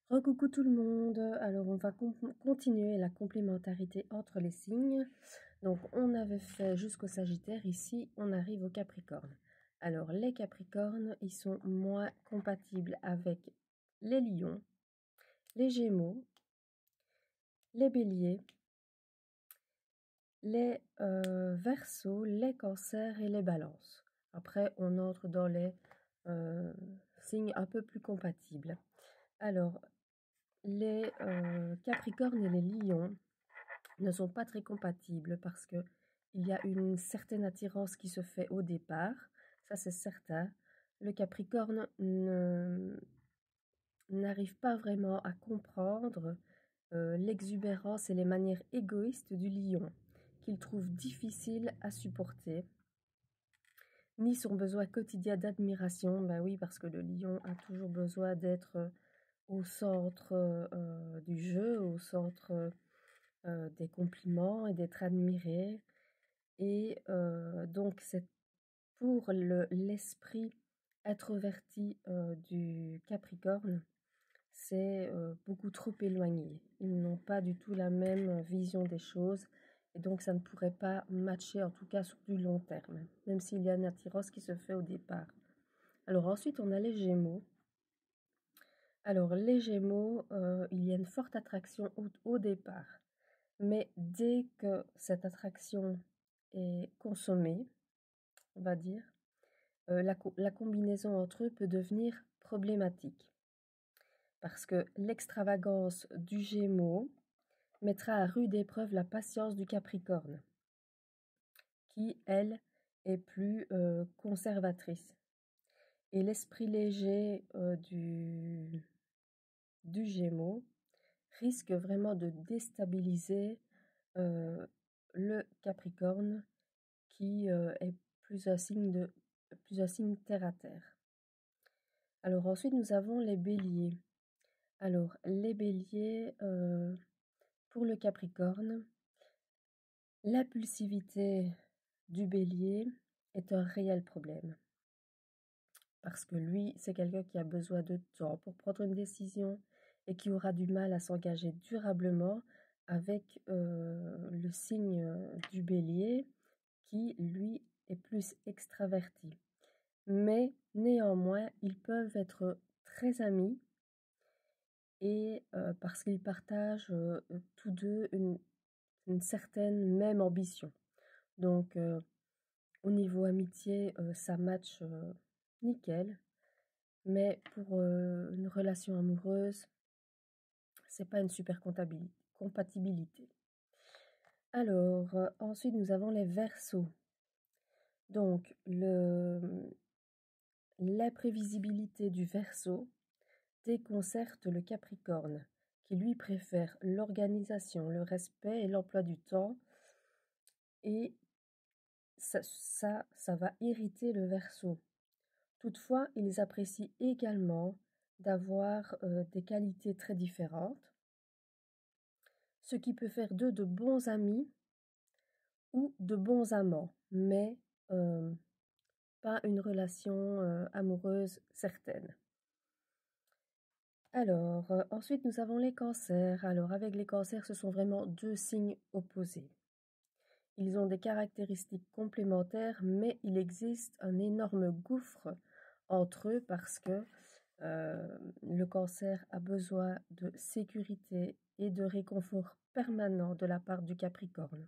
Recoucou tout le monde, alors on va continuer la complémentarité entre les signes. Donc on avait fait jusqu'au Sagittaire, ici on arrive au Capricorne. Alors les Capricornes, ils sont moins compatibles avec les Lions, les Gémeaux, les Béliers, les Verseaux, les Cancers et les Balances. Après on entre dans les signes un peu plus compatibles. Alors les Capricornes et les Lions ne sont pas très compatibles parce que il y a une certaine attirance qui se fait au départ, ça c'est certain. Le Capricorne n'arrive pas vraiment à comprendre l'exubérance et les manières égoïstes du lion, qu'il trouve difficile à supporter, ni son besoin quotidien d'admiration. Ben oui, parce que le lion a toujours besoin d'être au centre du jeu, au centre des compliments et d'être admiré. Et donc c'est pour l'esprit introverti du Capricorne, c'est beaucoup trop éloigné. Ils n'ont pas du tout la même vision des choses et donc ça ne pourrait pas matcher, en tout cas sur du long terme, même s'il y a une attirance qui se fait au départ. Alors ensuite on a les Gémeaux. Alors les Gémeaux, il y a une forte attraction au départ, mais dès que cette attraction est consommée, on va dire, la combinaison entre eux peut devenir problématique. Parce que l'extravagance du Gémeaux mettra à rude épreuve la patience du Capricorne, qui, elle, est plus conservatrice. Et l'esprit léger du Gémeaux risque vraiment de déstabiliser le Capricorne, qui est plus un signe terre à terre. Alors ensuite nous avons les Béliers. Alors les Béliers, pour le Capricorne, l'impulsivité du Bélier est un réel problème. Parce que lui, c'est quelqu'un qui a besoin de temps pour prendre une décision et qui aura du mal à s'engager durablement avec le signe du Bélier qui, lui, est plus extraverti. Mais néanmoins, ils peuvent être très amis et parce qu'ils partagent tous deux une certaine même ambition. Donc au niveau amitié, ça match nickel, mais pour une relation amoureuse, c'est pas une super compatibilité. Alors ensuite nous avons les Verseaux. Donc l'imprévisibilité du Verseau déconcerte le Capricorne, qui lui préfère l'organisation, le respect et l'emploi du temps, et ça va irriter le Verseau. Toutefois, ils apprécient également d'avoir des qualités très différentes, ce qui peut faire d'eux de bons amis ou de bons amants, mais pas une relation amoureuse certaine. Alors, ensuite nous avons les Cancers. Alors avec les Cancers, ce sont vraiment deux signes opposés. Ils ont des caractéristiques complémentaires, mais il existe un énorme gouffre entre eux parce que le Cancer a besoin de sécurité et de réconfort permanent de la part du Capricorne.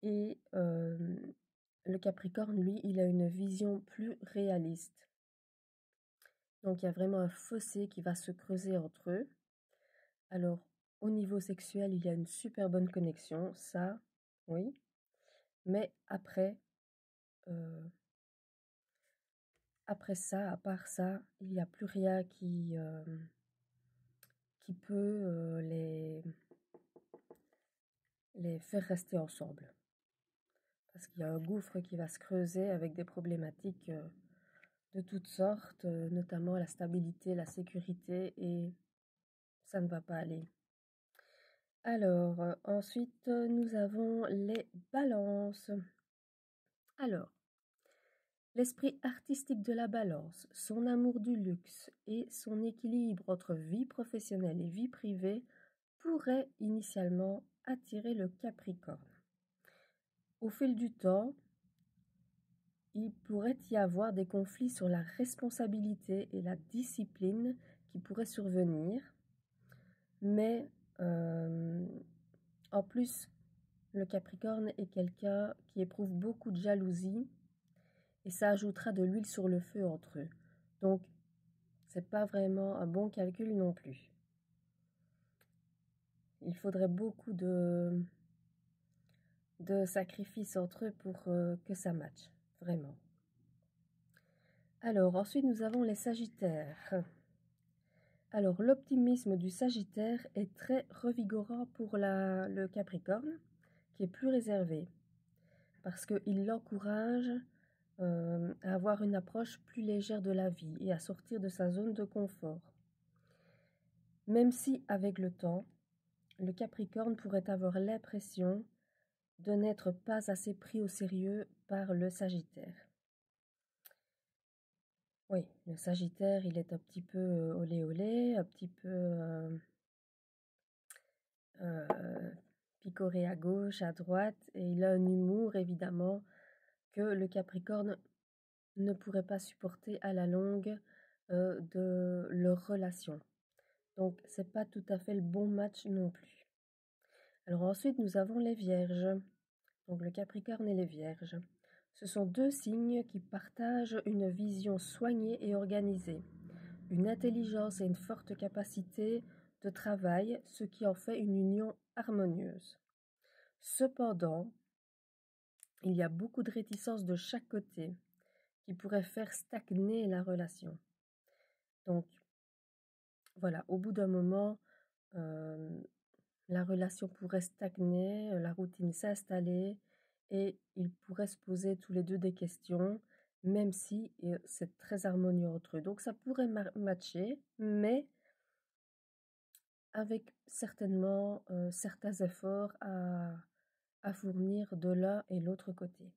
Et le Capricorne, lui, il a une vision plus réaliste. Donc il y a vraiment un fossé qui va se creuser entre eux. Alors au niveau sexuel, il y a une super bonne connexion, ça, oui. Mais après ça, à part ça, il n'y a plus rien qui peut les faire rester ensemble. Parce qu'il y a un gouffre qui va se creuser avec des problématiques de toutes sortes, notamment la stabilité, la sécurité, et ça ne va pas aller. Alors, ensuite, nous avons les balances. Alors, L'esprit artistique de la Balance, son amour du luxe et son équilibre entre vie professionnelle et vie privée pourraient initialement attirer le Capricorne. Au fil du temps, il pourrait y avoir des conflits sur la responsabilité et la discipline qui pourraient survenir, mais en plus, le Capricorne est quelqu'un qui éprouve beaucoup de jalousie et ça ajoutera de l'huile sur le feu entre eux. Donc, c'est pas vraiment un bon calcul non plus. Il faudrait beaucoup de sacrifices entre eux pour que ça matche, vraiment. Alors, ensuite, nous avons les Sagittaires. Alors, l'optimisme du Sagittaire est très revigorant pour le Capricorne, qui est plus réservé, parce qu'il l'encourage à avoir une approche plus légère de la vie et à sortir de sa zone de confort. Même si, avec le temps, le Capricorne pourrait avoir l'impression de n'être pas assez pris au sérieux par le Sagittaire. Oui, le Sagittaire, il est un petit peu olé olé, un petit peu picoré à gauche, à droite, et il a un humour, évidemment, que le Capricorne ne pourrait pas supporter à la longue de leur relation. Donc, c'est pas tout à fait le bon match non plus. Alors ensuite, nous avons les Vierges. Donc, le Capricorne et les Vierges. Ce sont deux signes qui partagent une vision soignée et organisée, une intelligence et une forte capacité de travail, ce qui en fait une union harmonieuse. Cependant, il y a beaucoup de réticences de chaque côté qui pourraient faire stagner la relation. Donc, voilà, au bout d'un moment, la relation pourrait stagner, la routine s'installer et ils pourraient se poser tous les deux des questions, même si c'est très harmonieux entre eux. Donc ça pourrait matcher, mais avec certainement certains efforts à fournir de l'un et l'autre côté.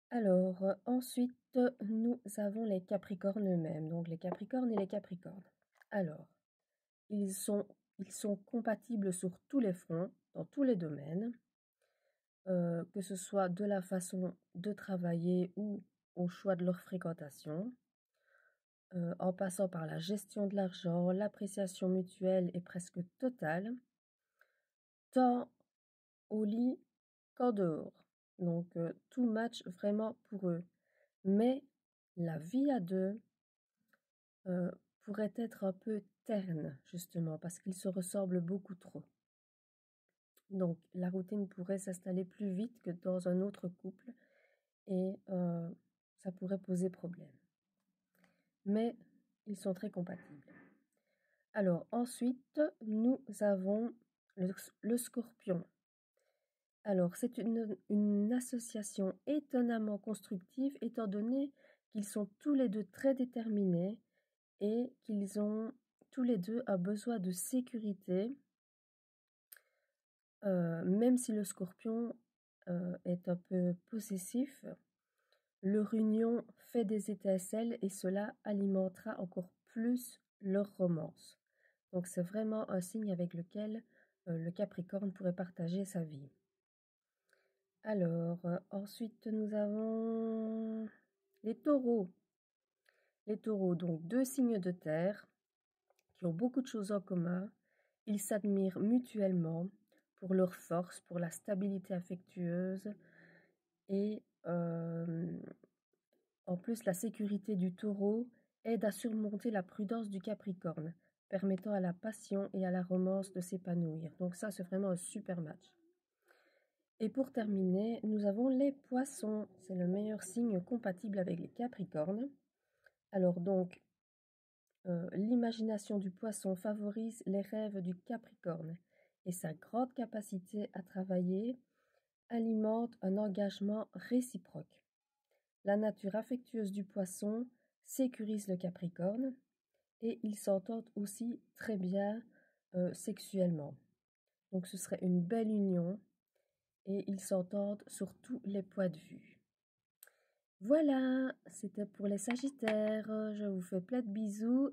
Alors, ensuite, nous avons les Capricornes eux-mêmes, donc les Capricornes et les Capricornes. Alors, ils sont compatibles sur tous les fronts, dans tous les domaines, que ce soit de la façon de travailler ou au choix de leur fréquentation, en passant par la gestion de l'argent, l'appréciation mutuelle est presque totale, tant au lit qu'en dehors. Donc, tout match vraiment pour eux. Mais la vie à deux pourrait être un peu terne, justement, parce qu'ils se ressemblent beaucoup trop. Donc, la routine pourrait s'installer plus vite que dans un autre couple et ça pourrait poser problème. Mais ils sont très compatibles. Alors, ensuite, nous avons le Scorpion. Alors, c'est une association étonnamment constructive étant donné qu'ils sont tous les deux très déterminés et qu'ils ont tous les deux un besoin de sécurité, même si le Scorpion est un peu possessif, leur union fait des étincelles et cela alimentera encore plus leur romance. Donc c'est vraiment un signe avec lequel le Capricorne pourrait partager sa vie. Alors, ensuite nous avons les Taureaux. Les Taureaux, donc deux signes de terre qui ont beaucoup de choses en commun. Ils s'admirent mutuellement pour leur force, pour la stabilité affectueuse et en plus la sécurité du Taureau aide à surmonter la prudence du Capricorne, permettant à la passion et à la romance de s'épanouir. Donc ça, c'est vraiment un super match. Et pour terminer, nous avons les Poissons. C'est le meilleur signe compatible avec les Capricornes. Alors donc, l'imagination du Poisson favorise les rêves du Capricorne et sa grande capacité à travailler alimente un engagement réciproque. La nature affectueuse du Poisson sécurise le Capricorne et ils s'entendent aussi très bien sexuellement. Donc ce serait une belle union et ils s'entendent sur tous les points de vue. Voilà, c'était pour les Sagittaires. Je vous fais plein de bisous.